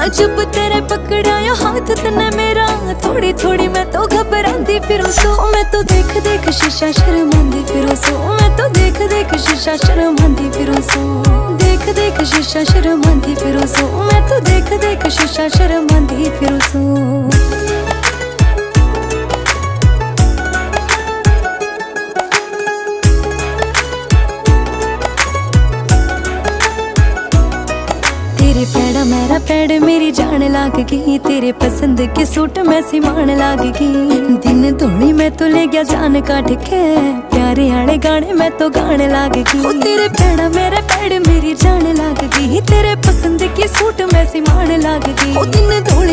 जब तेरे पकड़ाया हाथ तने मेरा, थोड़ी थोड़ी मैं तो घबरांदी फिरूं सो। मैं तो देख देख शीशा शर्मांदी फिरूं सो। मैं तो देख देख शीशा शर्मांदी फिरूं सो। देख देख शीशा शर्मांदी फिरूं सो। मैं तो देख देख शीशा शर्मांदी फिरूं सो। तेरे पैड़ा मेरा पैड़ मेरी जान लाग गई, तेरे पसंद के सूट मैं सिमान लाग गई। दिन धोनी मैं तो ले गया जान काट के, प्यारे आले गाने मैं तो गाने लाग गई। तेरे पैड़ा मेरा पैड़ मेरी जान लाग गई, तेरे पसंद के सूट मैं सिमान लाग गई। दिन धोनी